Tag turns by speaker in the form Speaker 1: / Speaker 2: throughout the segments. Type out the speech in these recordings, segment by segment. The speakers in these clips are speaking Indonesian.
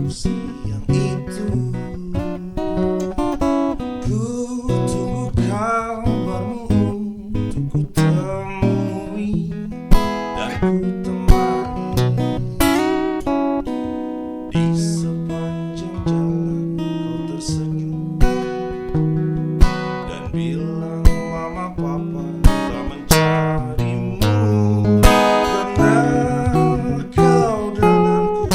Speaker 1: siang itu ku tunggu kabarmu untuk ku temui dan ku temani di sepanjang jalan. Kau tersenyum dan bilang mama papa telah mencarimu karena kau denganku.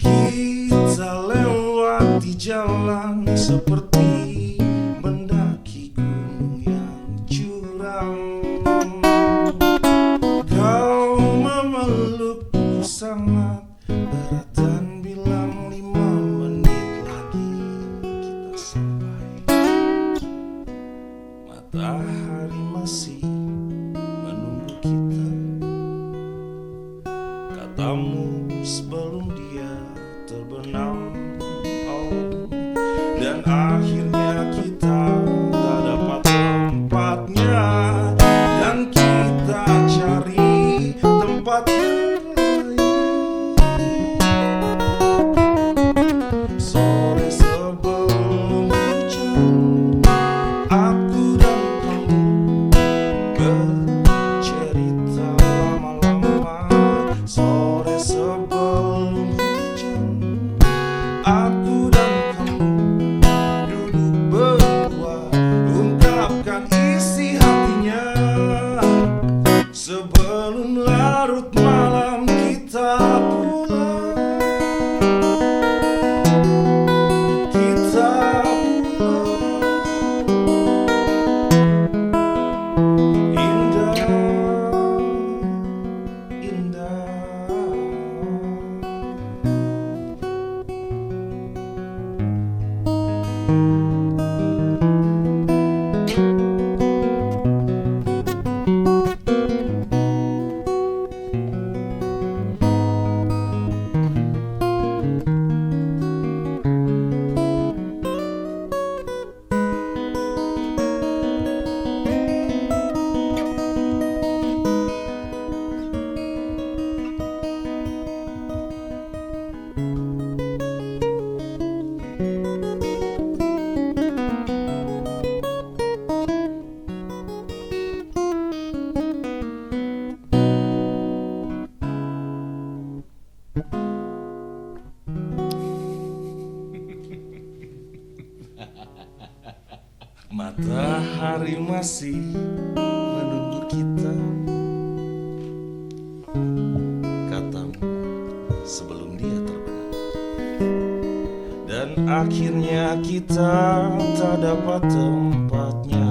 Speaker 1: Kita lewati jalan seperti mendaki gunung yang curam. Kau memelukku sangat erat dan bilang 5 menit lagi kita sampai. Matahari masih menunggu kita, katamu sebelum dia terbenam. Oh, dan akhirnya kita tak dapat tempatnya dan kita cari tempat yang lain. Sore sebelum hujan, aku dan kamu bercerita lama-lama. Sore sebelum hujan, aku dan kamu duduk berdua, ungkapkan isi hatinya. Sebelum larut malam kita pulang, kita pulang. Indah, indah. Matahari masih menunggu kita, katamu sebelum dia terbenam. Dan akhirnya kita tak dapat tempatnya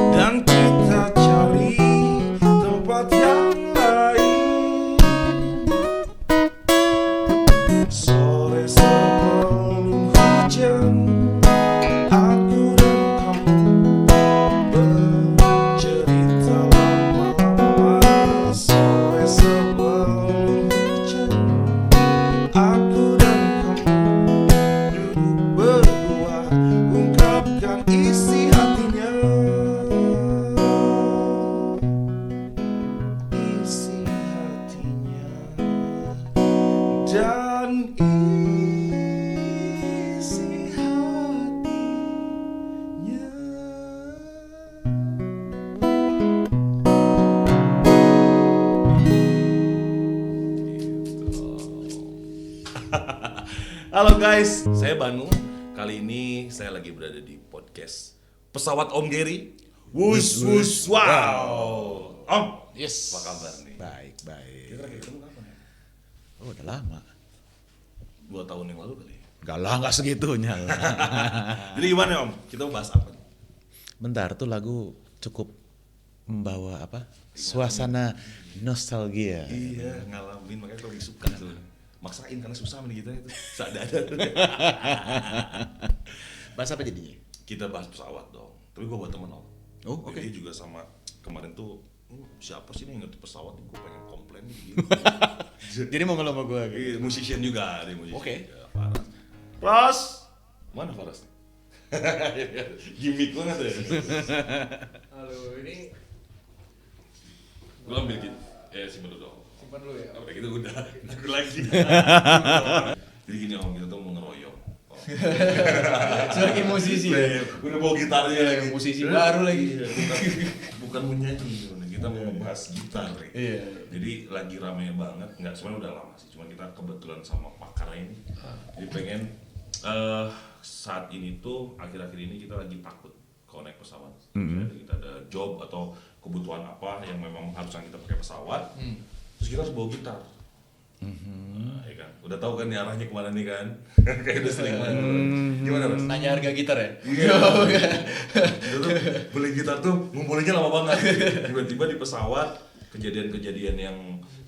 Speaker 1: dan kita cari tempat yang lain. Sore sebelum hujan, aku dan kamu bercerita lama-lama. Sore sebelum hujan, aku dan kamu duduk berdua, ungkapkan isi hatinya. Isi hatinya dan isi hatinya. Halo guys, saya Banu. Kali ini saya lagi berada di podcast Pesawat Om Gary. Wus wus wow. Om,
Speaker 2: Yes.
Speaker 1: apa kabar nih?
Speaker 2: Baik, baik.
Speaker 1: Kita lagi ketemu kapan ya?
Speaker 2: Oh, udah lama.
Speaker 1: 2 tahun yang lalu kali.
Speaker 2: Gak lah, gak segitunya lah.
Speaker 1: Jadi gimana Om? Kita mau bahas apa nih?
Speaker 2: Bentar, tuh lagu cukup membawa apa? Suasana nostalgia.
Speaker 1: Iya, ngalamin, makanya lebih suka tuh. Maksain karena susah nih kita itu. Sadar.
Speaker 2: Bahas apa jadinya?
Speaker 1: Kita bahas pesawat dong. Tapi gue buat temen Om.
Speaker 2: Oh, oke.
Speaker 1: Dia juga sama kemarin tuh siapa sih nih yang ngerti pesawat? Gue pengen komplain gitu.
Speaker 2: Jadi mau ngeluh sama gue gitu?
Speaker 1: Iya, musician juga, dia musician.
Speaker 2: Oke.
Speaker 1: juga, Faras. Faras, mana Faras? Gimik banget ya.
Speaker 3: Halo, ini
Speaker 1: Gue ambil gitu. Simpen dulu dong.
Speaker 3: simpan Depan lu ya.
Speaker 1: Udah gitu udah takut lagi. Jadi gini Om, kita tuh mau ngeroyok.
Speaker 3: Sebagai musisi.
Speaker 1: Udah bawa gitarnya lagi.
Speaker 3: Musisi baru lagi.
Speaker 1: Iya, kita bukan menyanyi, kita mau ngebahas gitar.
Speaker 3: Iya.
Speaker 1: Jadi lagi rame banget, nggak sebenarnya udah lama sih, cuma kita kebetulan sama pakar ini. Jadi pengen saat ini tuh akhir-akhir ini kita lagi takut kalau naik pesawat. Kita ada job atau kebutuhan apa yang memang harusnya kita pakai pesawat, terus kita harus bawa gitar. Nah, ya kan? Udah tahu kan nih arahnya kemana nih kan? Kayak udah sering banget. Gimana Mas?
Speaker 3: Nanya harga gitar ya?
Speaker 1: Iya. Itu tuh beli gitar tuh ngumpulinnya lama banget. Tiba-tiba di pesawat kejadian-kejadian yang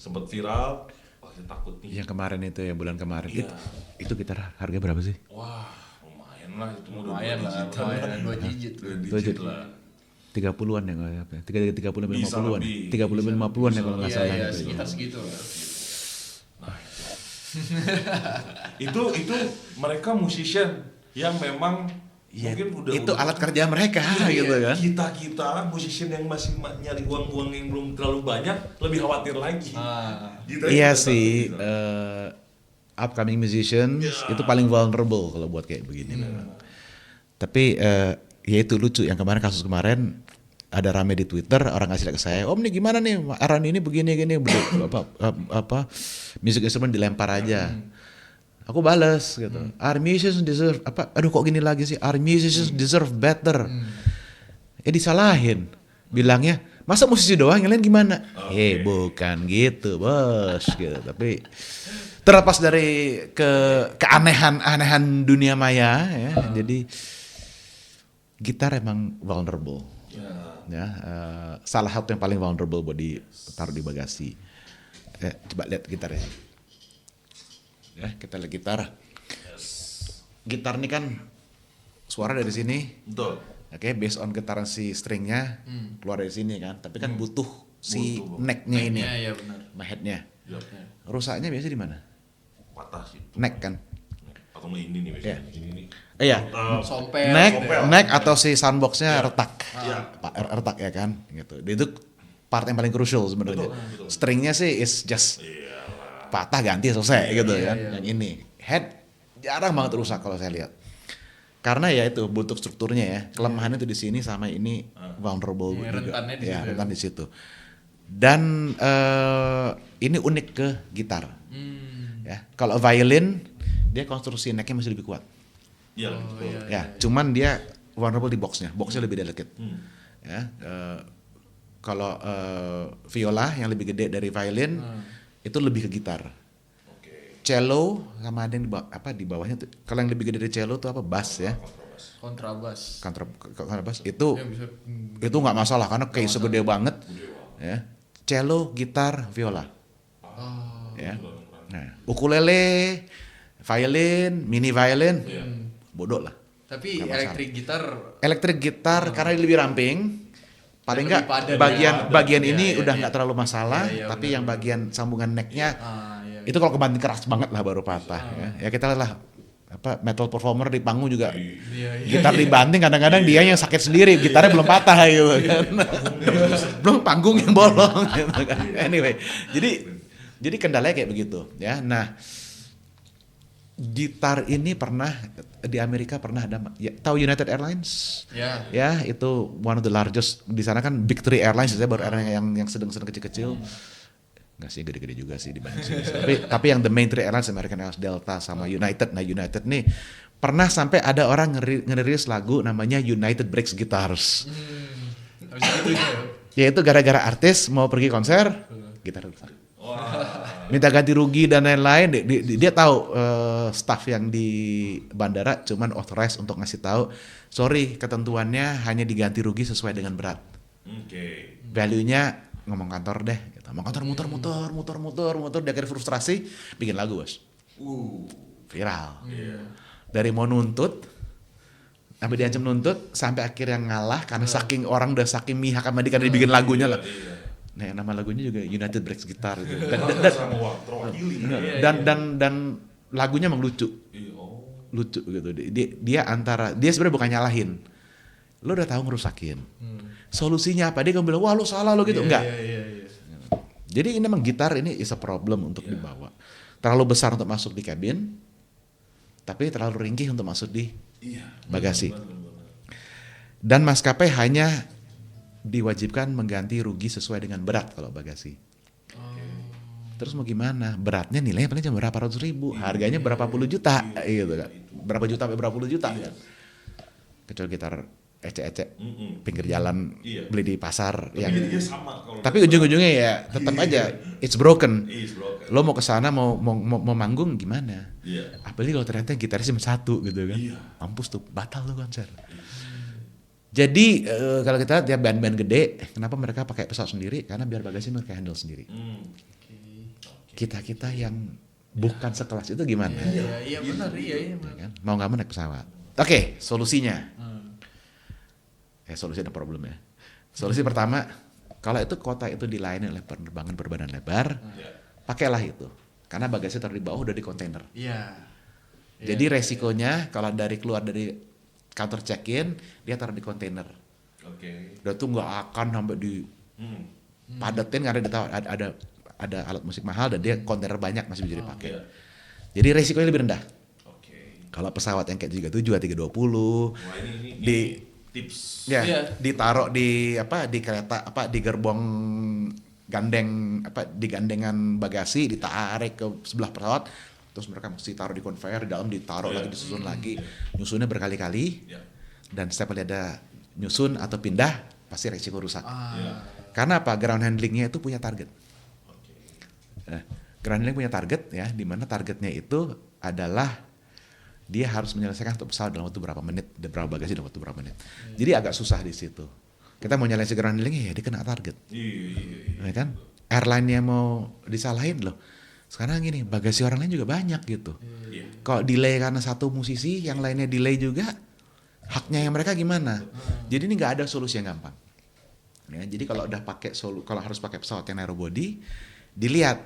Speaker 1: sempat viral, wah kita takut nih.
Speaker 2: Yang kemarin itu ya, bulan kemarin.
Speaker 1: Iya.
Speaker 2: Itu gitar harga berapa sih?
Speaker 1: Wah, lumayan lah itu mau
Speaker 3: Lumayan lah, lumayan 2 digit.
Speaker 1: 2 digit lah.
Speaker 2: 30-an ya kalau apa? 30
Speaker 1: Bisa
Speaker 2: 50-an.
Speaker 1: lebih.
Speaker 2: 30 50-an ya kalau nggak
Speaker 3: Iya,
Speaker 2: salah.
Speaker 3: iya,
Speaker 2: gitu.
Speaker 3: sekitar segitu lah.
Speaker 1: itu mereka musician yang memang
Speaker 2: Iya,
Speaker 1: mungkin
Speaker 2: itu alat kerja mereka
Speaker 1: Iya,
Speaker 2: gitu kan.
Speaker 1: Kita musician yang masih nyari uang yang belum terlalu banyak lebih khawatir lagi. Gitarnya
Speaker 2: Iya
Speaker 1: kita
Speaker 2: sih,
Speaker 1: tahu, gitu.
Speaker 2: upcoming musicians itu paling vulnerable kalau buat kayak begini memang. Tapi ya itu lucu yang kasus kemarin ada rame di Twitter, orang ngasih lihat ke saya, Om nih gimana nih Aran ini begini apa music instrument dilempar aja. Aku balas gitu. Our musicians deserve aduh kok gini lagi sih? Our musicians deserve better. Ya disalahin. Bilangnya, masa musisi doang yang lain gimana? Bukan gitu, Bos gitu. Tapi terlepas dari keanehan dunia maya ya. Jadi gitar emang vulnerable. Ya, salah satu yang paling vulnerable buat ditaruh di bagasi. Coba lihat gitar ya. Ya, kita lihat gitar. Gitar ini kan suara dari sini.
Speaker 1: Betul.
Speaker 2: Oke, based on getaran si stringnya keluar dari sini kan. Tapi kan butuh si necknya ini,
Speaker 3: Iya benar.
Speaker 2: headnya.
Speaker 1: Ya,
Speaker 2: Rusaknya biasa di mana?
Speaker 1: patah sih.
Speaker 2: Neck kan.
Speaker 1: Atau nggak ini nih biasanya.
Speaker 2: Iya.
Speaker 1: Ini nih.
Speaker 2: Iya.
Speaker 3: Sompel.
Speaker 2: Neck atau si soundboxnya retak.
Speaker 1: Iya.
Speaker 2: Retak ya kan, gitu. Itu part yang paling crucial sebenarnya.
Speaker 1: Betul.
Speaker 2: Stringnya sih is just patah ganti selesai gitu kan.
Speaker 3: iya.
Speaker 2: Yang ini head jarang banget rusak kalau saya lihat. Karena ya itu bentuk strukturnya ya. Kelemahannya itu di sini sama ini vulnerable
Speaker 3: Iya,
Speaker 2: juga.
Speaker 3: rentannya di
Speaker 2: Ya,
Speaker 3: situ.
Speaker 2: rentan di situ. Dan ini unik ke gitar. Ya, kalau violin dia konstruksi necknya masih lebih kuat.
Speaker 1: Iya, betul.
Speaker 2: Ya, cuman dia vulnerable di boxnya lebih delicate. Ya, kalau viola yang lebih gede dari violin itu lebih ke gitar.
Speaker 1: Oke.
Speaker 2: Cello sama ada yang di bawahnya tuh. Kalau yang lebih gede dari cello tuh apa? Bass ya.
Speaker 3: Kontrabas.
Speaker 2: Kontrabas itu
Speaker 3: Ya, bisa,
Speaker 2: itu nggak masalah karena case segede banget. Ya. Cello, gitar, viola. Ya. Nah, ukulele, violin, mini violin, bodoh lah.
Speaker 3: Tapi
Speaker 2: Nggak masalah.
Speaker 3: elektrik gitar
Speaker 2: Karena dia lebih ramping, paling
Speaker 3: Dan
Speaker 2: nggak
Speaker 3: lebih padat
Speaker 2: bagian
Speaker 3: ya.
Speaker 2: ini
Speaker 3: Iya,
Speaker 2: udah
Speaker 3: iya.
Speaker 2: nggak terlalu masalah,
Speaker 3: Iya,
Speaker 2: tapi
Speaker 3: benar,
Speaker 2: yang bagian sambungan necknya
Speaker 3: iya.
Speaker 2: itu kalau kebanting keras banget lah baru patah. Ya kita lah metal performer di panggung juga
Speaker 3: Iya.
Speaker 2: gitar dibanting kadang-kadang dia yang sakit sendiri, gitarnya belum patah gitu kan. Belum panggung yang bolong gitu kan. Anyway, jadi kendalanya kayak begitu ya. Nah, gitar ini pernah di Amerika pernah ada tahu United Airlines?
Speaker 3: Ya.
Speaker 2: Ya, itu one of the largest di sana kan Big Three Airlines saya baru airline yang sedang-sedang kecil-kecil. Enggak sih gede-gede juga sih dibanding sini. tapi yang the main three airlines American Airlines, Delta sama United. Nah, United nih pernah sampai ada orang ngerilis lagu namanya United Breaks Guitars.
Speaker 3: Habis itu
Speaker 2: Yaitu gara-gara artis mau pergi konser, gitar rusak. Minta ganti rugi dan lain-lain. Dia tahu staff yang di bandara cuman authorized untuk ngasih tahu, sorry ketentuannya hanya diganti rugi sesuai dengan berat.
Speaker 1: Oke.
Speaker 2: Value-nya ngomong kantor deh. Gitu. Ngomong kantor muter, dia akhirnya frustrasi bikin lagu bos. Viral. Dari mau nuntut sampai diancam nuntut sampai akhirnya ngalah karena saking orang udah saking mihak sama dia karena dibikin lagunya lah. Nah, nama lagunya juga United Breaks Guitar gitu. Dan lagunya emang lucu. Lucu gitu. Dia sebenarnya bukan nyalahin. Lo udah tahu ngerusakin. Solusinya apa? Dia bilang, wah lo salah lo gitu. Enggak.
Speaker 3: Iya.
Speaker 2: Jadi ini memang gitar ini is a problem untuk dibawa. Terlalu besar untuk masuk di kabin, tapi terlalu ringkih untuk masuk di bagasi. Dan maskapai hanya diwajibkan mengganti rugi sesuai dengan berat kalau bagasi. Terus mau gimana? Beratnya nilainya paling cuma berapa ratus ribu, harganya berapa puluh juta, gitu kan? Berapa juta sampai berapa puluh juta kan? Kecuali gitar ecek-ecek pinggir jalan beli di pasar
Speaker 1: Tapi
Speaker 2: yang.
Speaker 1: jadinya sama kalau
Speaker 2: Tapi ujung-ujungnya ya tetap aja it's broken.
Speaker 1: Is broken.
Speaker 2: Lo mau kesana mau manggung gimana?
Speaker 1: Iya.
Speaker 2: Apalagi kalau ternyata gitaris cuma satu gitu kan.
Speaker 1: Iya.
Speaker 2: Mampus tuh, batal tuh konser. Jadi kalau kita lihat ya band-band gede, kenapa mereka pakai pesawat sendiri? Karena biar bagasi mereka handle sendiri. Kita yang bukan sekelas itu gimana?
Speaker 3: Iya benar, iya
Speaker 2: Ya kan? Mau nggak mau naik pesawat. Oke, solusinya. Solusi ada problem ya. Solusi pertama, kalau itu kota itu dilayani oleh penerbangan berbadan lebar, pakailah itu. Karena bagasi taruh di bawah udah di kontainer.
Speaker 3: Iya.
Speaker 2: Jadi resikonya kalau keluar dari kantor check-in, dia taruh di kontainer.
Speaker 1: Oke.
Speaker 2: Udah tuh nggak akan sampai di padetin karena dia tahu ada alat musik mahal dan dia kontainer banyak masih bisa dipakai.
Speaker 1: Iya.
Speaker 2: Jadi resikonya lebih rendah.
Speaker 1: Oke.
Speaker 2: Kalau pesawat yang kayak 37, 320
Speaker 1: Wah ini
Speaker 2: di
Speaker 1: tips.
Speaker 2: ya
Speaker 3: Iya.
Speaker 2: ditaruh di di kereta di gerbong gandeng di gandengan bagasi ditarik ke sebelah pesawat terus mereka mesti taruh di conveyor di dalam ditaruh lagi disusun lagi nyusunnya berkali-kali
Speaker 1: Ya.
Speaker 2: dan setiap kali ada nyusun atau pindah pasti resiko rusak.
Speaker 1: Ya.
Speaker 2: Karena apa? Ground handlingnya itu punya target.
Speaker 1: Oke.
Speaker 2: Nah, ground handling punya target ya, di mana targetnya itu adalah dia harus menyelesaikan satu pesawat dalam waktu berapa menit dan berapa bagasi dalam waktu berapa menit. Jadi agak susah di situ. Kita mau nyelesain ground handling ya dia kena target.
Speaker 1: Iya.
Speaker 2: Ya kan? Airline-nya mau disalahin loh. Sekarang gini, bagasi orang lain juga banyak gitu.
Speaker 1: Iya.
Speaker 2: Kalau delay karena satu musisi, yang lainnya delay juga, haknya yang mereka gimana? Jadi ini nggak ada solusi yang gampang. Ya, jadi kalau udah kalau harus pakai pesawat yang narrow body, dilihat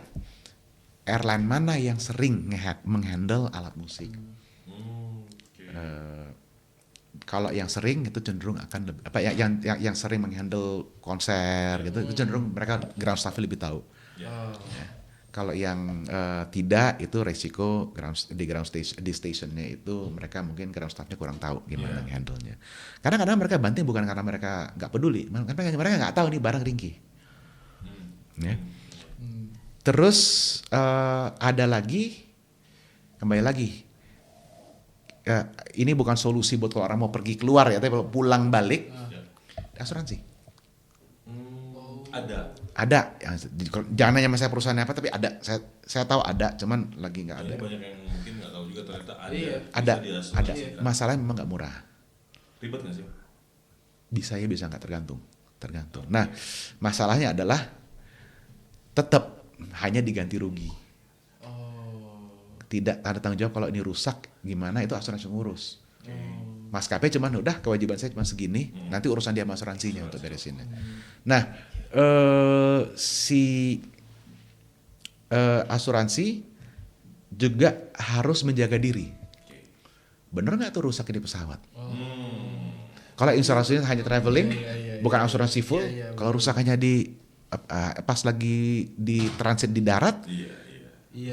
Speaker 2: airline mana yang sering menghandle alat musik. Kalau yang sering itu cenderung akan lebih, yang sering menghandle konser gitu, itu cenderung mereka ground staff lebih tahu.
Speaker 1: Ya.
Speaker 2: Ya. Kalau yang tidak itu resiko di stationnya itu mereka mungkin ground staffnya kurang tahu gimana handle-nya. Karena kadang mereka banting bukan karena mereka nggak peduli, karena mereka nggak tahu nih barang ringkih. Ya. Terus ada lagi, kembali lagi, ini bukan solusi buat kalau orang mau pergi keluar ya, tapi kalau pulang balik, asuransi. Ada, jangan nanya sama saya perusahaannya apa, tapi ada. Saya tahu ada, cuman lagi nggak ada.
Speaker 1: Ini banyak yang mungkin nggak tahu juga ternyata ada.
Speaker 3: Iya.
Speaker 2: Ada.
Speaker 1: Bisa
Speaker 2: Masalahnya memang nggak murah.
Speaker 1: Ribet nggak sih?
Speaker 2: Bisa ya, bisa nggak, tergantung. Nah, masalahnya adalah tetap hanya diganti rugi. Tidak ada tanggung jawab kalau ini rusak gimana, itu asuransi ngurus. Maskapai cuman udah kewajiban saya cuma segini, nanti urusan dia sama asuransinya untuk beresinnya. Nah, asuransi juga harus menjaga diri. Bener nggak tuh rusak di pesawat? Kalau asuransinya hanya traveling, bukan asuransi full. Kalau rusak hanya pas lagi di transit di darat,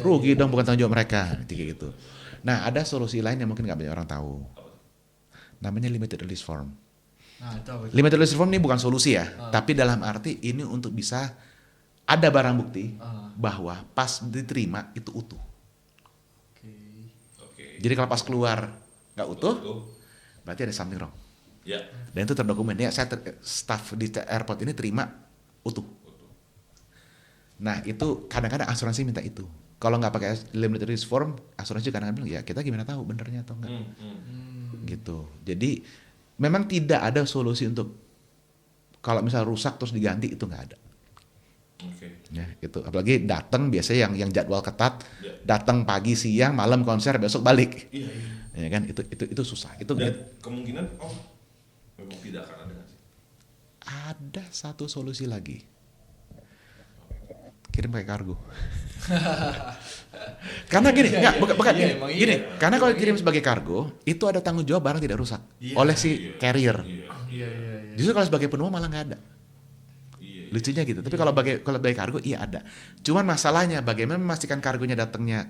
Speaker 2: rugi dong, bukan tanggung jawab mereka, kayak gitu. Nah, ada solusi lain yang mungkin nggak banyak orang tahu. Namanya limited release form.
Speaker 3: Nah, itu apa?
Speaker 2: Limited release form ini bukan solusi ya, tapi dalam arti ini untuk bisa ada barang bukti bahwa pas diterima itu utuh.
Speaker 1: Oke.
Speaker 2: Jadi kalau pas keluar nggak utuh, berarti ada something wrong.
Speaker 1: Ya.
Speaker 2: Dan itu terdokumen. Ya, staff di airport ini terima utuh. Nah, itu kadang-kadang asuransi minta itu. Kalau nggak pakai limited release form, asuransi kadang-kadang bilang, ya kita gimana tahu benernya atau enggak. Gitu. Jadi memang tidak ada solusi untuk kalau misal rusak terus diganti, itu nggak ada.
Speaker 1: Oke.
Speaker 2: Ya, itu. Apalagi datang biasanya yang jadwal ketat,
Speaker 1: Ya.
Speaker 2: datang pagi, siang, malam konser, besok balik.
Speaker 1: Iya.
Speaker 2: Ya kan, itu susah. Itu
Speaker 1: Dan kemungkinan memang tidak akan ada nggak sih?
Speaker 2: ada satu solusi lagi. Kirim pakai kargo. Karena gini, bukan
Speaker 3: iya,
Speaker 2: gini,
Speaker 3: emang
Speaker 2: gini.
Speaker 3: iya.
Speaker 2: Karena kalau kirim sebagai kargo, itu ada tanggung jawab barang tidak rusak oleh si carrier.
Speaker 3: Iya.
Speaker 2: Justru kalau sebagai penumpang malah nggak ada.
Speaker 1: Iya.
Speaker 2: Lucunya gitu. Tapi kalau bagi kargo iya ada. Cuman masalahnya bagaimana memastikan kargonya datangnya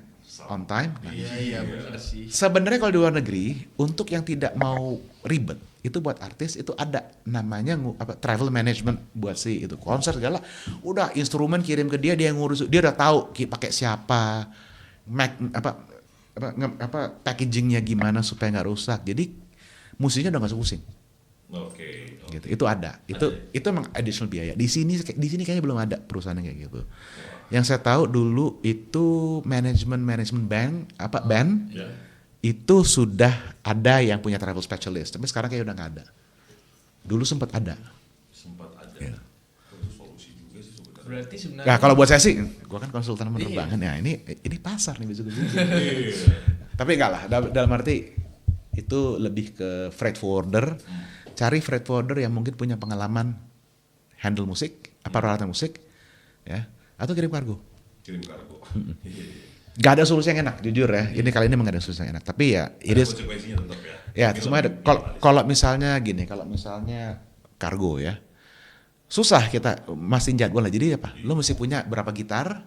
Speaker 2: on time. Nah,
Speaker 3: Iya benar sih.
Speaker 2: sebenarnya kalau di luar negeri untuk yang tidak mau ribet itu buat artis itu ada namanya travel management buat si itu konser segala udah instrumen kirim ke dia yang ngurus, dia udah tahu pakai siapa, packagingnya gimana supaya nggak rusak, jadi musiknya udah nggak pusing.
Speaker 1: Oke.
Speaker 2: Gitu. Itu ada. Itu emang additional biaya. Di sini kayaknya belum ada perusahaan yang kayak gitu. Yang saya tahu dulu itu manajemen band
Speaker 1: Ya.
Speaker 2: itu sudah ada yang punya travel specialist, tapi sekarang kayak udah nggak ada. Dulu sempat ada.
Speaker 1: Sempat ada.
Speaker 2: Ya.
Speaker 1: Itu solusi juga sih sebenarnya.
Speaker 3: Berarti sebenarnya.
Speaker 2: Nah kalau buat saya sih, gua kan konsultan penerbangan ya ini pasar nih besok. Tapi enggak lah, dalam arti itu lebih ke freight forwarder. Cari freight forwarder yang mungkin punya pengalaman handle musik, peralatan musik, ya, atau kirim kargo.
Speaker 1: Kirim kargo.
Speaker 2: Gak ada solusi yang enak, jujur ya. Ini kali ini memang gak ada solusi yang enak. Tapi ya,
Speaker 1: Ada konsekuensinya tetap ya.
Speaker 2: ya,
Speaker 1: Mungkin
Speaker 2: cuma
Speaker 1: lebih
Speaker 2: kalau misalnya gini, kalau misalnya kargo ya, susah kita mastiin jadwal lah. Jadi apa? Lo mesti punya berapa gitar,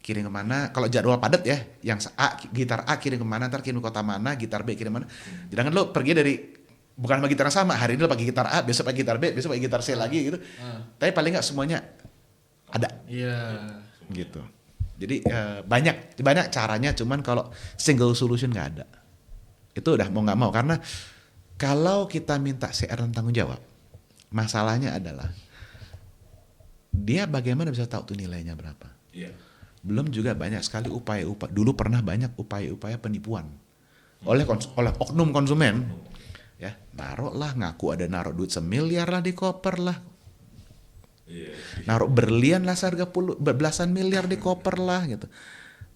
Speaker 2: kirim kemana. Kalau jadwal padat ya, yang gitar A kirim kemana, ntar kirim ke kota mana, gitar B kirim mana. Jangan lo pergi dari bukan sama gitar yang sama, hari ini lo pakai gitar A, besok pakai gitar B, besok pakai gitar C lagi gitu. Tapi paling nggak semuanya ada
Speaker 3: Iya.
Speaker 2: gitu. Jadi banyak caranya, cuman kalau single solution nggak ada. Itu udah mau nggak mau, karena kalau kita minta CR dan tanggung jawab, masalahnya adalah dia bagaimana bisa tahu tuh nilainya berapa.
Speaker 1: Iya.
Speaker 2: Belum juga banyak sekali upaya-upaya. Dulu pernah banyak upaya-upaya penipuan oleh oknum konsumen. Ya, naruh lah, ngaku ada naruh duit 1 miliar lah di koper lah.
Speaker 1: Iya.
Speaker 2: Naruh berlian lah seharga belasan miliar di koper lah gitu.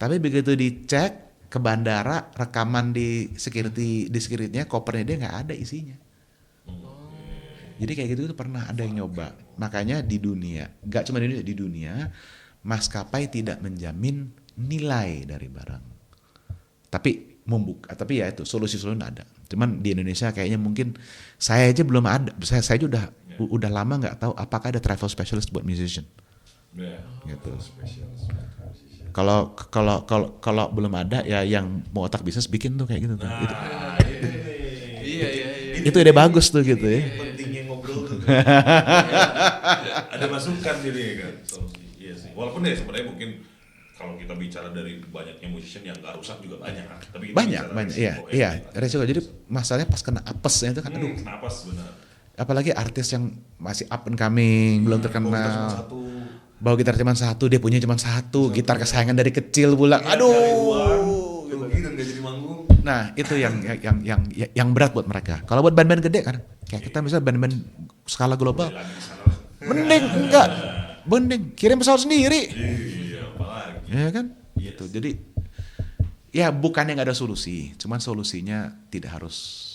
Speaker 2: Tapi begitu dicek ke bandara, rekaman di security-nya, kopernya dia nggak ada isinya. Jadi kayak gitu tuh pernah ada yang nyoba. Makanya di dunia, nggak cuma di dunia, maskapai tidak menjamin nilai dari barang. Tapi ya itu solusi-solusi ada. Cuman di Indonesia kayaknya mungkin saya aja belum ada. Saya aja udah lama nggak tahu apakah ada travel specialist buat musician.
Speaker 1: Ya.
Speaker 2: Gitu. Kalau belum ada ya yang mau otak bisnis bikin tuh kayak gitu tuh.
Speaker 3: Iya.
Speaker 2: Itu ide bagus tuh gitu ya.
Speaker 1: Pentingnya ngobrol tuh. Ada masukan jadi kan. Iya sih. Walaupun ya sebenarnya mungkin kalau kita bicara dari banyaknya musician yang nggak rusak juga banyak kan. Tapi kita
Speaker 2: Banyak
Speaker 1: bicara
Speaker 2: iya resiko. Jadi masalahnya pas kena apesnya itu kan aduh.
Speaker 1: Napas benar.
Speaker 2: Apalagi artis yang masih up and coming, belum terkenal.
Speaker 1: Satu.
Speaker 2: Bawa gitar cuma satu, dia punya cuma satu, gitar kesayangan dari kecil pula. Aduh.
Speaker 1: Rugi dan gak jadi manggung.
Speaker 2: Nah, itu yang berat buat mereka. Kalau buat band-band gede kan, kayak kita misalnya band-band skala global. Mending kirim pesawat sendiri.
Speaker 1: Iya, apalagi.
Speaker 2: Ya kan? Gitu. Jadi ya bukannya nggak ada solusi, cuman solusinya tidak harus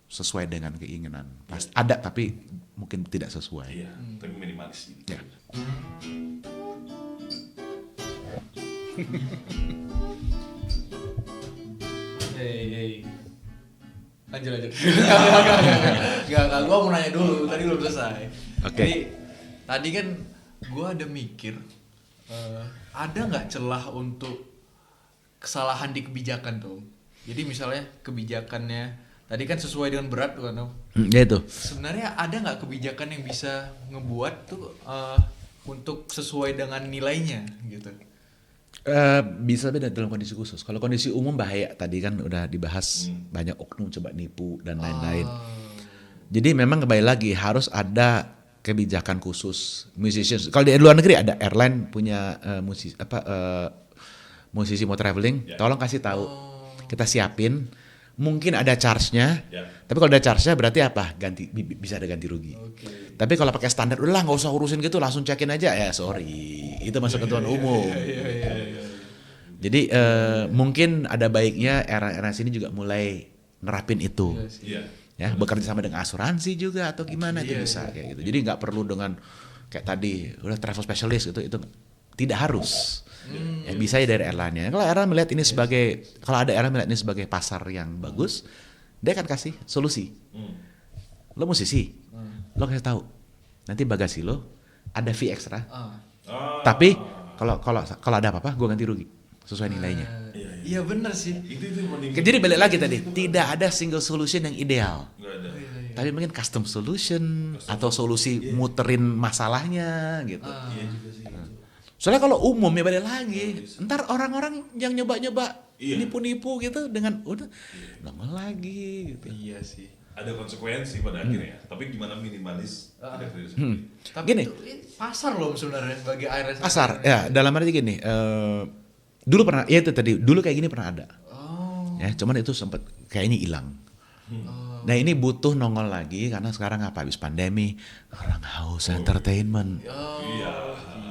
Speaker 2: sesuai dengan keinginan. Ada tapi mungkin tidak sesuai.
Speaker 1: Iya, tapi minimalis gitu.
Speaker 2: Ya.
Speaker 3: Hey. Lanjut. Enggak, gua mau nanya dulu, tadi belum selesai.
Speaker 2: Oke.
Speaker 3: Jadi, tadi kan gua ada mikir, ada nggak celah untuk kesalahan di kebijakan tuh? Jadi misalnya kebijakannya, tadi kan sesuai dengan berat tuh kan, Om.
Speaker 2: Ya itu.
Speaker 3: Sebenarnya ada nggak kebijakan yang bisa ngebuat tuh untuk sesuai dengan nilainya gitu?
Speaker 2: Bisa beda dalam kondisi khusus. Kalau kondisi umum bahaya, tadi kan udah dibahas banyak oknum coba nipu dan lain-lain. Jadi memang kembali lagi harus ada kebijakan khusus musicians. Kalau di luar negeri ada airline punya musisi mau traveling, tolong kasih tahu, kita siapin. Mungkin ada charge-nya, tapi kalau ada charge-nya berarti apa? Bisa ada ganti rugi.
Speaker 3: Okay.
Speaker 2: Tapi kalau pakai standar, udah nggak usah urusin gitu, langsung check-in aja, ya sorry, itu masuk ketentuan umum. Jadi mungkin ada baiknya era sini juga mulai nerapin itu, ya bekerja sama dengan asuransi juga atau gimana itu bisa kayak gitu. Jadi nggak perlu dengan kayak tadi udah travel specialist itu tidak harus. Ya bisa ya dari airline-nya. Kalau airline melihat ini kalau ada airline melihat ini sebagai pasar yang bagus, dia akan kasih solusi. Lo musisi, lo kasih tahu. Nanti bagasi lo ada fee ekstra.
Speaker 3: Ah.
Speaker 2: Tapi kalau ada apa-apa, gue ganti rugi sesuai nilainya.
Speaker 3: Iya bener sih.
Speaker 1: Itu mending.
Speaker 2: Jadi balik lagi tadi, tidak ada single solution yang ideal.
Speaker 1: Nggak ada.
Speaker 2: Tapi mungkin custom solution atau solusi muterin masalahnya gitu.
Speaker 1: Iya juga sih.
Speaker 2: Soalnya kalau umum ya balik lagi, ntar orang-orang yang nyoba-nyoba
Speaker 1: Iya.
Speaker 2: nipu-nipu gitu dengan udah nongol lagi gitu.
Speaker 3: Iya sih.
Speaker 1: Ada konsekuensi pada akhirnya. Tapi gimana minimalis tidak terjadi seperti itu.
Speaker 3: Tapi
Speaker 2: Gini.
Speaker 3: itu pasar loh sebenarnya bagi ARS.
Speaker 2: Pasar, ya dalam arti gini, dulu pernah, ya itu tadi, dulu kayak gini pernah ada.
Speaker 3: Oh.
Speaker 2: Ya, cuman itu sempat kayaknya hilang. Nah ini butuh nongol lagi karena sekarang apa habis pandemi orang haus entertainment.
Speaker 1: Iya.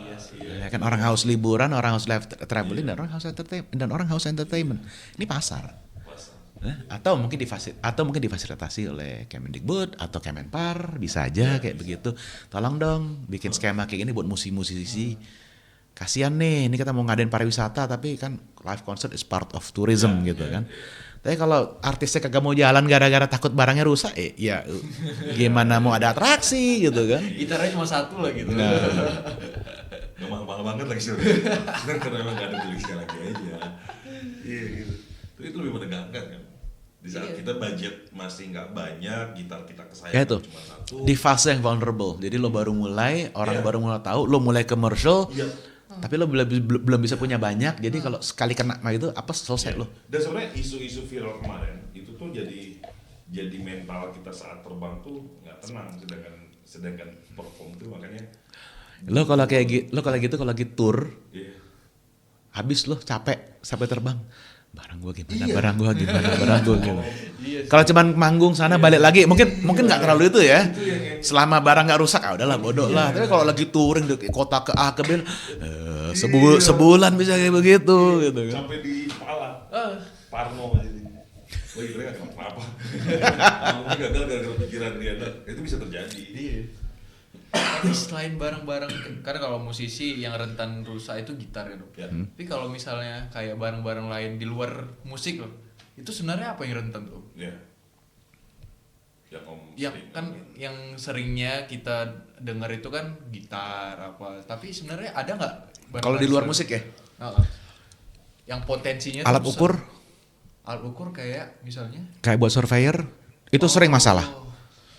Speaker 3: Iya sih.
Speaker 2: Ya kan orang haus liburan, orang haus traveling dan orang haus entertainment. Ini pasar. Atau mungkin difasilitasi oleh Kemendikbud atau Kemenpar, bisa aja kayak begitu. Tolong dong bikin skema kayak gini buat musisi-musisi. Kasian nih, ini kita mau ngadain pariwisata tapi kan live concert is part of tourism gitu kan. Tapi kalau artisnya kagak mau jalan gara-gara takut barangnya rusak, ya gimana mau ada atraksi gitu kan.
Speaker 3: Gitarnya cuma satu lah gitu.
Speaker 1: Gak mahal-mahal banget lagi sebenarnya. Karena memang gak ada tulisnya lagi aja. Iya gitu. Tapi itu lebih menegangkan kan. Di saat kita budget masih nggak banyak, gitar kita
Speaker 2: Ya
Speaker 1: kesayangan
Speaker 2: itu,
Speaker 1: cuma satu.
Speaker 2: di fase yang vulnerable. Jadi lo baru mulai, orang baru mulai tahu, lo mulai commercial,
Speaker 1: Iya.
Speaker 2: tapi lo belum bisa punya banyak. Jadi kalau sekali kena itu apa selesai lo.
Speaker 1: Dan sebenarnya isu-isu viral kemarin itu tuh jadi mental kita saat terbang tuh nggak tenang, sedangkan perform tuh makanya.
Speaker 2: Lo kalau kalau lagi tour,
Speaker 1: Iya.
Speaker 2: habis lo capek sampai terbang. Barang gua gimana?
Speaker 1: Iya.
Speaker 2: Barang gua gimana?
Speaker 3: Iya sih.
Speaker 2: Kalau cuman manggung sana balik lagi, mungkin nggak terlalu itu ya. Selama barang nggak rusak, udahlah bodoh lah. Tapi kalau lagi touring dari kota ke A ke B, sebulan bisa kayak begitu gitu kan.
Speaker 1: Sampai di kepala. Parno aja jadi. Oh iya mereka nggak apa-apa. Mungkin gagal gara-gara pikiran dia. Itu bisa terjadi.
Speaker 3: Iya. Tapi selain barang-barang, karena kalau musisi yang rentan rusak itu gitar kan.
Speaker 1: Ya.
Speaker 3: Tapi kalau misalnya kayak barang-barang lain di luar musik loh, itu sebenarnya apa yang rentan tuh?
Speaker 1: Ya. Yang
Speaker 3: Yang kan yang seringnya kita dengar itu kan gitar apa, tapi sebenarnya ada nggak? barang
Speaker 2: Kalau di
Speaker 3: lain
Speaker 2: luar
Speaker 3: selain-
Speaker 2: musik ya,
Speaker 3: Heeh. Yang potensinya tuh
Speaker 2: alat
Speaker 3: besar.
Speaker 2: ukur
Speaker 3: Alat ukur kayak misalnya?
Speaker 2: kayak buat surveyor itu sering masalah.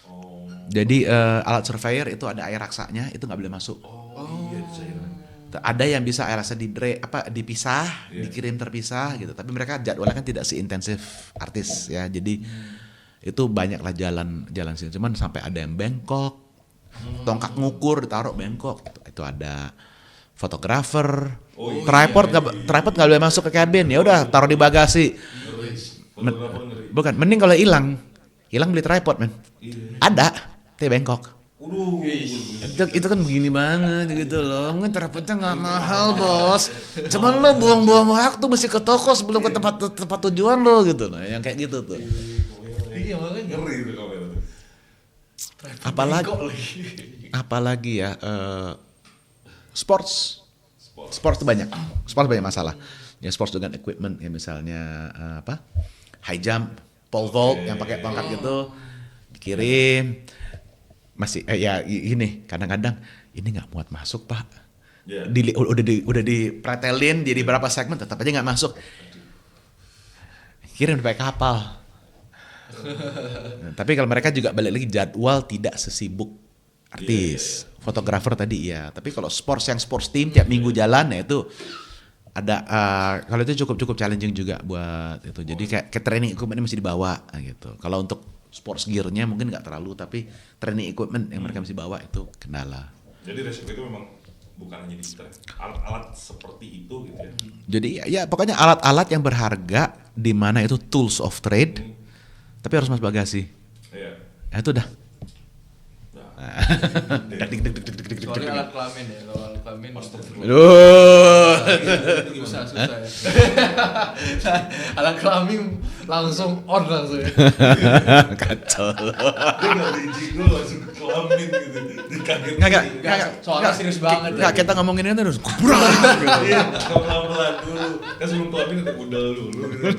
Speaker 1: Oh.
Speaker 2: Jadi alat surveyor itu ada air raksanya, itu nggak boleh masuk.
Speaker 1: Oh iya saya.
Speaker 2: Ada yang bisa air raksa dipisah, dikirim terpisah gitu. Tapi mereka jadwalnya kan tidak seintensif artis ya. Jadi itu banyaklah jalan sini. Cuman sampai ada yang bengkok, tongkat ngukur ditaruh bengkok. Itu ada fotografer, tripod nggak boleh masuk ke kabin. Ya udah taruh di bagasi.
Speaker 1: Fotografer ngeri.
Speaker 2: Bukan, mending kalau hilang beli tripod men. Ada, tapi bengkok. Itu kan begini banget gitu loh. Kan tripodnya nggak mahal bos. Cuman lo buang-buang waktu mesti ke toko sebelum ke tempat tujuan lo gitu loh. Yang kayak gitu tuh.
Speaker 3: Iya makanya.
Speaker 1: Ngeri itu kamera tuh.
Speaker 2: Apalagi ya sports tuh banyak masalah. Ya sports dengan equipment ya misalnya high jump, pole vault yang pakai tongkat gitu dikirim masih ya ini kadang-kadang ini nggak muat masuk pak.
Speaker 1: Ya.
Speaker 2: Udah dipretelin jadi berapa segmen tetap aja nggak masuk. Kirim pakai kapal. Nah, tapi kalau mereka juga balik lagi jadwal tidak sesibuk artis, fotografer tadi ya. Tapi kalau sports team tiap minggu jalan ya itu ada kalau itu cukup challenging juga buat itu. Jadi kayak training equipment masih dibawa gitu. Kalau untuk sports gear-nya mungkin nggak terlalu, tapi training equipment yang mereka mesti bawa itu kendala.
Speaker 1: Jadi resiko itu memang bukan hanya di gitar, alat-alat seperti itu gitu ya.
Speaker 2: Jadi ya pokoknya alat-alat yang berharga di mana itu tools of trade, tapi harus masuk bagasi.
Speaker 1: Iya.
Speaker 2: Nah, itu dah.
Speaker 3: Kecuali alat kelamin ya, kalau alat kelamin.
Speaker 2: Aduh.
Speaker 3: Susah ya. Alat kelamin langsung on langsung ya.
Speaker 2: Kacau.
Speaker 1: Dia nggak diizin lu langsung ke kelamin gitu, dikaget.
Speaker 2: Nggak.
Speaker 3: Soalnya serius banget.
Speaker 2: Nggak, kita ngomongin ini terus. Kubrak.
Speaker 1: Iya, pelan-pelan dulu. Kan sebelum kelamin udah budal dulu. Gitu.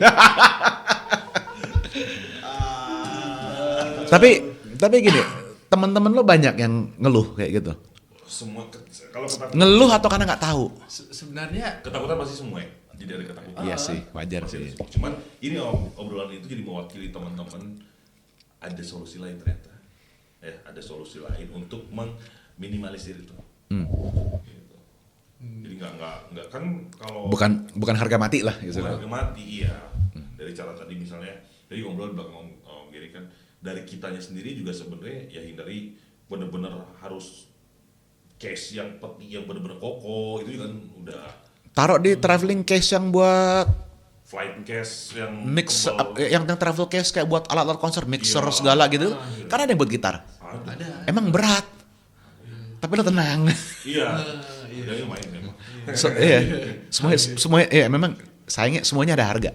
Speaker 2: Tapi gini, teman-teman lo banyak yang ngeluh kayak gitu.
Speaker 1: Semua kalau ketakutan,
Speaker 2: Ngeluh atau karena nggak tahu?
Speaker 3: Sebenarnya
Speaker 1: ketakutan pasti semua ya. Jadi ada ketakutan.
Speaker 2: Iya sih, wajar sih.
Speaker 1: Cuman ini obrolan itu jadi mewakili teman-teman, ada solusi lain ternyata. Ya, ada solusi lain untuk meminimalisir itu. Gitu. Jadi nggak kan kalau
Speaker 2: Bukan harga mati lah gitu.
Speaker 1: bukan harga mati, iya. Dari cara tadi misalnya, dari ngobrol belakang Gary kan, dari kitanya sendiri juga sebenarnya ya hindari bener-bener harus case yang peti yang bener-bener kokoh itu kan udah
Speaker 2: Taruh di traveling case yang buat
Speaker 1: flight case yang
Speaker 2: mix
Speaker 1: tebal.
Speaker 2: yang travel case kayak buat alat-alat konser, mixer
Speaker 1: Iya.
Speaker 2: segala gitu. Karena ada yang buat gitar.
Speaker 1: Ada.
Speaker 2: Emang berat. Tapi lo tenang.
Speaker 1: Iya. Udah main memang.
Speaker 2: Iya. Semuanya ya memang sayangnya semuanya ada harga.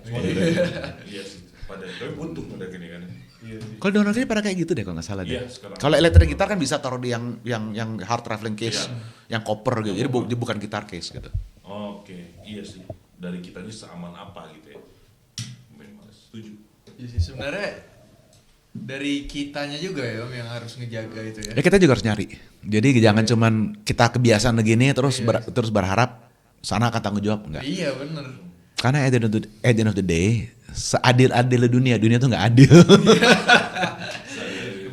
Speaker 1: Iya sih. Tapi butuh pada gini kan.
Speaker 2: Kalau downloadnya pada kayak gitu deh kalau nggak salah deh.
Speaker 1: Iya, sekarang.
Speaker 2: Kalau elektrik gitar kan bisa taruh di yang hard traveling case, yang copper gitu. Jadi dia bukan gitar case gitu.
Speaker 1: Oke, iya sih. Dari kitanya seaman apa gitu ya. Memang setuju.
Speaker 3: ya sih, sebenarnya dari kitanya juga ya Om yang harus ngejaga itu ya.
Speaker 2: Ya kita juga harus nyari. Jadi jangan cuman kita kebiasaan begini terus terus berharap sana akan tanggung jawab enggak.
Speaker 3: Iya bener.
Speaker 2: Karena at the end of the day, seadil-adil dunia tuh nggak adil.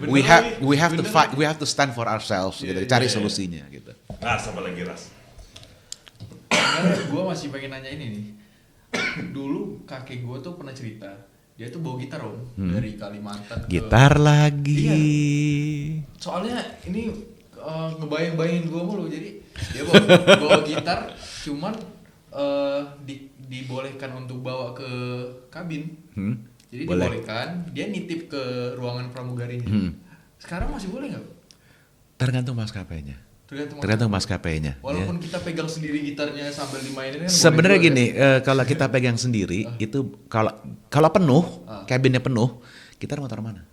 Speaker 2: we have to fight, we have to stand for ourselves gitu. Cari solusinya gitu.
Speaker 1: Ras apa lagi Ras?
Speaker 3: Sebenarnya gue masih pengen nanya ini nih. Dulu kakek gue tuh pernah cerita, dia tuh bawa gitar Om dari Kalimantan.
Speaker 2: Gitar lagi.
Speaker 3: Iya. Soalnya ini ngebayang-bayangin gue mulu, jadi dia bawa gitar, cuman dibolehkan untuk bawa ke kabin. Jadi
Speaker 2: Boleh.
Speaker 3: dibolehkan, dia nitip ke ruangan pramugarinya. Sekarang masih boleh nggak?
Speaker 2: Tergantung maskapainya.
Speaker 3: Tergantung
Speaker 2: Tergantung maskapainya.
Speaker 3: Walaupun kita pegang sendiri gitarnya sambil dimainin kan.
Speaker 2: Sebenarnya
Speaker 3: boleh juga,
Speaker 2: gini, kalau kita pegang sendiri itu kalau penuh, kabinnya penuh, kita mau taruh mana?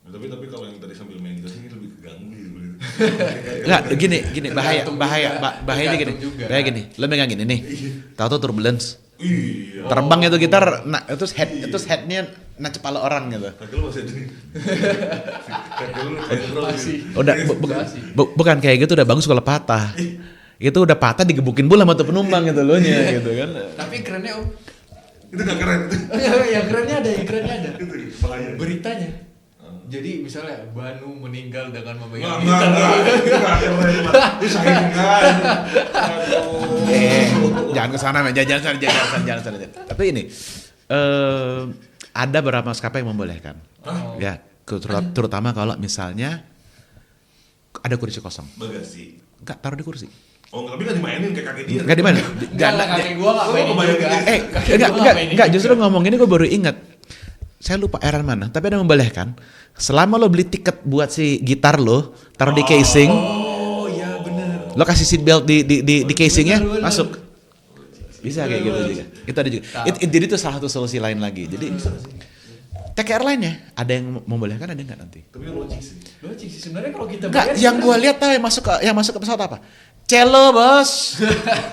Speaker 1: Tapi kalau yang tadi sambil main gitar sih lebih keganggu gitu.
Speaker 2: Enggak, gini bahaya
Speaker 3: Tergantung
Speaker 2: gini.
Speaker 3: juga.
Speaker 2: Bahaya gini. Lo megang gini nih. Tahu-tahu turbulence.
Speaker 1: Iya.
Speaker 2: Terbang itu gitar, nah itu headnya nancep kepala orang gitu.
Speaker 1: Kaki lu masih ada nih. Kaki lu
Speaker 3: Masih.
Speaker 2: Udah bukan kayak gitu udah bagus kalau patah. Itu udah patah digebukin bola sama tuh penumpang gitu loh nya gitu kan.
Speaker 3: Tapi kerennya Om.
Speaker 1: Itu gak keren.
Speaker 3: yang kerennya ada.
Speaker 1: Itu bahaya.
Speaker 3: Beritanya. Jadi misalnya Banu meninggal dengan memegang
Speaker 1: Enggak. Itu gak keren. Itu sayang kan.
Speaker 2: Jangan kesana men, jangan sana. Tapi ini ada beberapa maskapai yang membolehkan. Ya, terutama kalau misalnya ada kursi kosong.
Speaker 1: Bagasi.
Speaker 2: Enggak, taruh di kursi.
Speaker 1: Oh, tapi gak dimainin kayak kakek dia.
Speaker 2: Enggak di mana?
Speaker 3: Enggak, kakek gua enggak mainin juga.
Speaker 2: Enggak, justru ngomong ini gue baru ingat. Saya lupa era mana, tapi ada membolehkan. Selama lo beli tiket buat si gitar lo, taruh di casing.
Speaker 3: Oh, iya benar.
Speaker 2: Lo kasih seat belt di casingnya,
Speaker 3: Bener.
Speaker 2: masuk. Bisa kayak gitu juga. Itu ada juga. Jadi itu salah satu solusi lain lagi. Jadi TK Airline-nya ada yang membolehkan, ada enggak nanti?
Speaker 1: Tapi logik sih.
Speaker 3: Logik sih sebenarnya kalau kita
Speaker 2: Enggak,
Speaker 3: bayar
Speaker 2: yang gua lihat tahu yang masuk ke pesawat apa? Cello, Bos.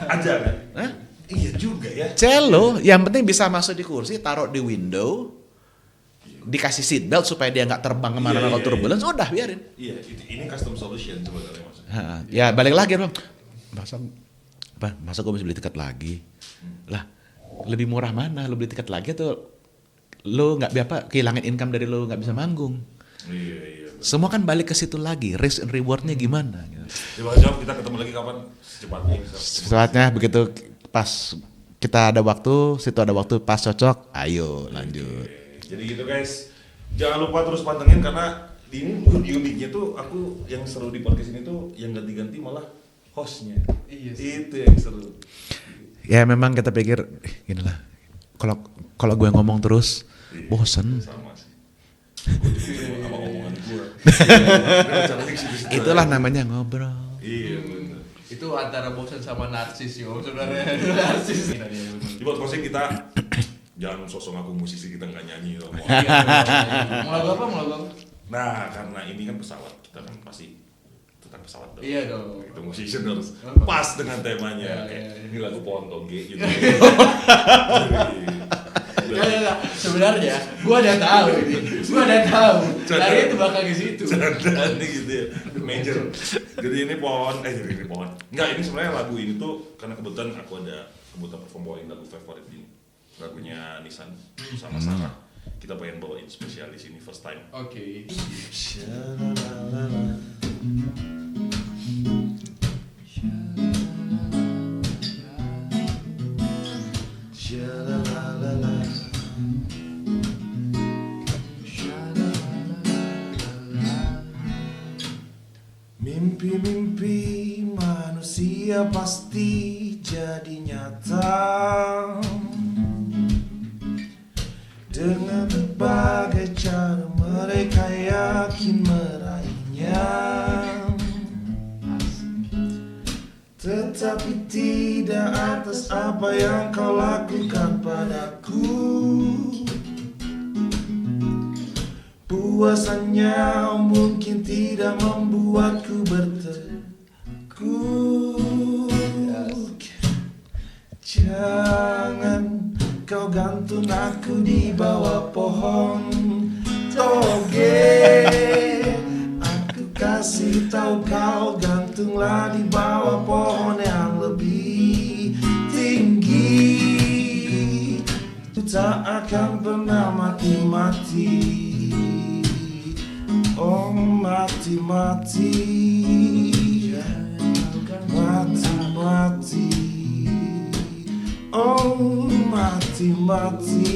Speaker 1: Aja kan?
Speaker 2: Hah?
Speaker 1: Iya juga ya.
Speaker 2: Cello, yang penting bisa masuk di kursi, taruh di window, dikasih seat belt supaya dia nggak terbang kemana-mana kalau turbulence, udah biarin.
Speaker 1: Iya, ini custom solution sebenarnya maksudnya.
Speaker 2: Ya balik lagi bang, masa gue mesti beli tiket lagi? Lah, lebih murah mana? Lo beli tiket lagi atau lo nggak kehilangan income dari lo nggak bisa manggung?
Speaker 1: Iya.
Speaker 2: Semua kan balik ke situ lagi, risk and rewardnya gimana?
Speaker 1: Coba jawab, kita ketemu lagi kapan? Secepatnya.
Speaker 2: Setelahnya begitu pas kita ada waktu, situ ada waktu pas cocok, ayo lanjut.
Speaker 1: Jadi gitu guys, jangan lupa terus pantengin karena di ini uniknya tuh aku yang seru di podcast ini tuh yang ganti-ganti malah hostnya.
Speaker 3: Iya sih.
Speaker 1: Itu yang seru.
Speaker 2: Ya memang kita pikir gini lah, kalau gue ngomong terus bosen.
Speaker 1: Sama sih. Gue juga sama omongan gue.
Speaker 2: Itulah namanya ngobrol.
Speaker 1: Iya benar.
Speaker 3: itu antara bosan sama narsis yo sebenarnya. Narsis.
Speaker 1: Di podcastnya kita jangan sosok ngaku musisi, kita nggak nyanyi loh.
Speaker 3: Mau lagu apa?
Speaker 1: Nah karena ini kan pesawat, kita kan pasti tentang pesawat dong.
Speaker 3: Iya dong.
Speaker 1: Itu musician harus pas dengan temanya.
Speaker 3: Iya,
Speaker 1: Kayak
Speaker 3: iya.
Speaker 1: ini lagu pohon toge gitu.
Speaker 3: Enggak. Sebenarnya gua udah tahu ini. Dari itu bakal ke situ.
Speaker 1: Jangan gitu ya. Major. Jadi ini pohon. Enggak, ini sebenarnya lagu ini tuh karena kebetulan aku ada kebutuhan perform bawain lagu favorit ini. Lagunya Nisan sama Sarah. Kita pengen bawain spesial di sini first time.
Speaker 3: Oke.
Speaker 4: Mimpi-mimpi manusia pasti jadi nyata dengan berbagai cara mereka yakin meraihnya, tetapi tidak atas apa yang kau lakukan padaku. Puasannya mungkin tidak membuatku bertekuk. Jangan kau gantung aku di bawah pohon toge. Aku kasih tahu kau gantunglah di bawah pohon yang lebih tinggi. Itu tak akan pernah mati-mati. Oh mati-mati, mati-mati. Oh mati-mati,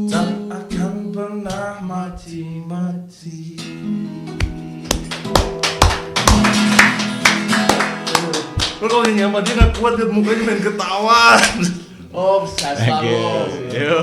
Speaker 4: tak akan pernah mati-mati.
Speaker 1: Lo kalau nyanyi sama dia gak kuat, liat mukanya main ketawa.
Speaker 3: Oh, selalu.
Speaker 2: Yo.